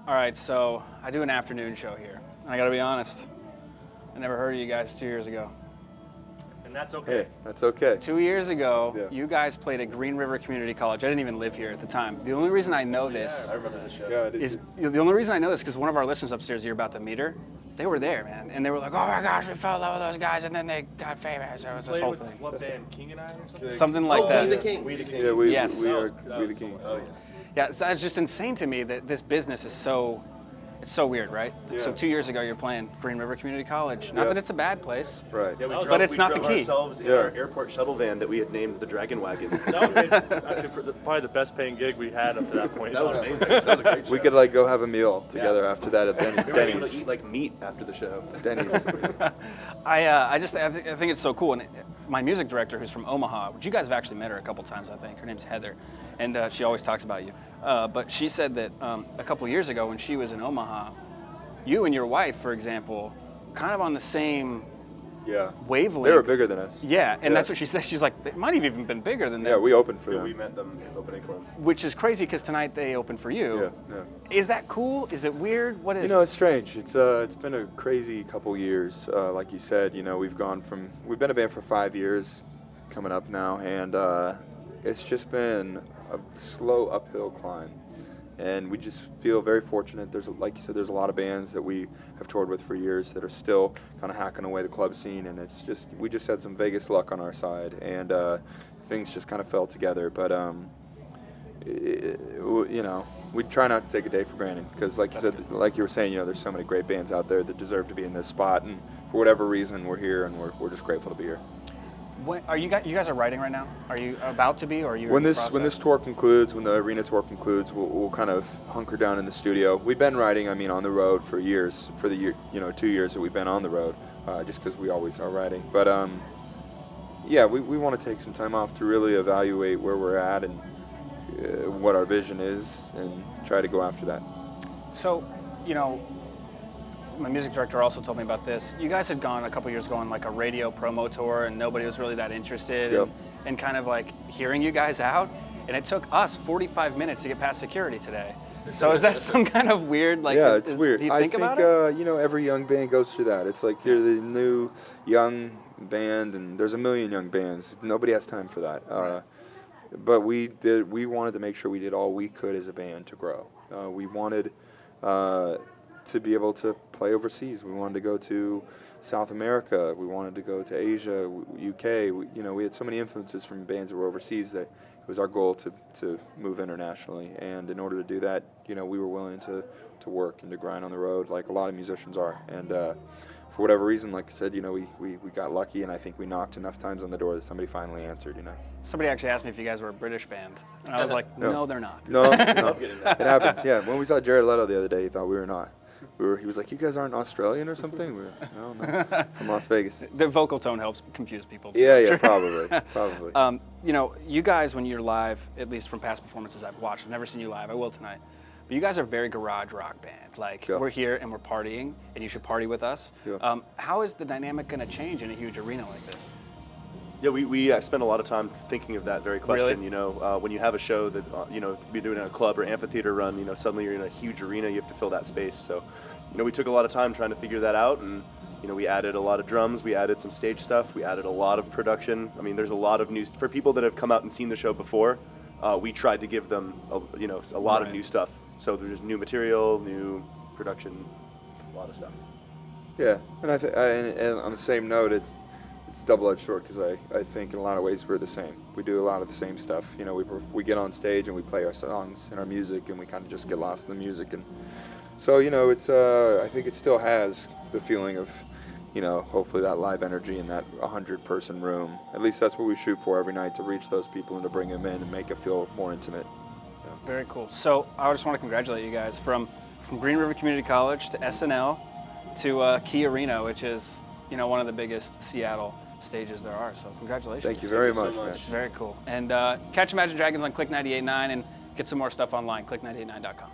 All right, so I do an afternoon show here. And I gotta be honest, I never heard of you guys 2 years ago. And that's okay. Hey, that's okay. 2 years ago, Yeah. you guys played at Green River Community College. I didn't even live here at the time. The only reason I know this I remember this show. Yeah, I did is too. the only reason I know this because one of our listeners upstairs, you're about to meet her. They were there, man, and they were like, "Oh my gosh, we fell in love with those guys," and then they got famous. There was this Played whole with thing, what band? King and I or something? something like Oh, that. We the Kings. We the Kings. Yeah, we Yes. we That are was- that we the was Kings. so much. Yeah, so it's just insane to me that this business is so, it's so weird, right? Yeah. So 2 years ago, you're playing Green River Community College. Not Yeah. that it's a bad place. Right. Yeah, But it's not the drove key. ourselves in Yeah. our airport shuttle van that we had named the Dragon Wagon. That was actually probably the best paying gig we had up to that point. That was amazing. That was a great show. We could like go have a meal together after that at We were able to Denny's. eat like meat after the show. Denny's. I think it's so cool. And my music director, who's from Omaha, which you guys have actually met her a couple times, I think. Her name's Heather, and she always talks about you. But she said that a couple years ago when she was in Omaha, you and your wife, for example, kind of on the same Yeah. wavelength. They were bigger than us. Yeah, and Yeah. that's what she said. She's like, it might have even been bigger than them. Yeah, we opened for Yeah, them. we met them opening for them. Which is crazy because tonight they opened for you. Yeah, yeah. Is that cool? Is it weird? What is You know, it's strange. It's been a crazy couple years. Like you said, you know, we've been a band for 5 years, coming up now, and it's just been a slow uphill climb. And we just feel very fortunate. Like you said, there's a lot of bands that we have toured with for years that are still kind of hacking away the club scene, and we just had some Vegas luck on our side, and things just kind of fell together. But you know, we try not to take a day for granted because, like you said, like you were saying, you know, there's so many great bands out there that deserve to be in this spot, and for whatever reason, we're here, and we're just grateful to be here. When, are you guys are writing right now? Are you about to be, or are you? When in the this process? tour concludes, when the arena tour concludes, we'll kind of hunker down in the studio. We've been writing, I mean, on the road for years, for the year, 2 years that we've been on the road, just because we always are writing. But yeah, we want to take some time off to really evaluate where we're at and what our vision is, and try to go after that. So, you know, my music director also told me about this. You guys had gone a couple years ago on like a radio promo tour, and nobody was really that interested. Yep. And kind of like hearing you guys out, and it took us 45 minutes to get past security today. So is that some kind of weird like? Yeah, it's weird. Do you think I think about it? you know, every young band goes through that. It's like you're the new young band, and there's a million young bands. Nobody has time for that. But we wanted to make sure we did all we could as a band to grow. We wanted to be able to play overseas. We wanted to go to South America. We wanted to go to Asia, UK. We had so many influences from bands that were overseas that it was our goal to move internationally. And in order to do that, we were willing to work and to grind on the road like a lot of musicians are. And for whatever reason, like I said, we got lucky, and I think we knocked enough times on the door that somebody finally answered. Somebody actually asked me if you guys were a British band, and I was like, no, they're not. No, it happens. Yeah, when we saw Jared Leto the other day, he thought we were not. He was like, "You guys aren't Australian or something?" We were, no, from Las Vegas. The vocal tone helps confuse people. Yeah, probably. You guys, when you're live, at least from past performances I've watched, I've never seen you live. I will tonight. But you guys are a very garage rock band. Like, Yeah. we're here and we're partying, and you should party with us. Yeah. How is the dynamic going to change in a huge arena like this? Yeah, we spend a lot of time thinking of that very question. Really? When you have a show that be doing a club or amphitheater run, suddenly you're in a huge arena, you have to fill that space. So, we took a lot of time trying to figure that out, and we added a lot of drums, we added some stage stuff, we added a lot of production. I mean, there's a lot of new for people that have come out and seen the show before. We tried to give them a lot of new stuff. So there's new material, new production, a lot of stuff. Yeah, and and on the same note, it's a double-edged sword because I think in a lot of ways we're the same. We do a lot of the same stuff. We get on stage and we play our songs and our music, and we kind of just get lost in the music. And so it's I think it still has the feeling of hopefully that live energy in that 100-person room. At least that's what we shoot for every night, to reach those people and to bring them in and make it feel more intimate. Very cool. So I just want to congratulate you guys from Green River Community College to SNL to Key Arena, which is one of the biggest Seattle stages there are. So congratulations. Thank you very so much, much. man. It's very cool. And catch Imagine Dragons on Click 98.9 and get some more stuff online, click989.com.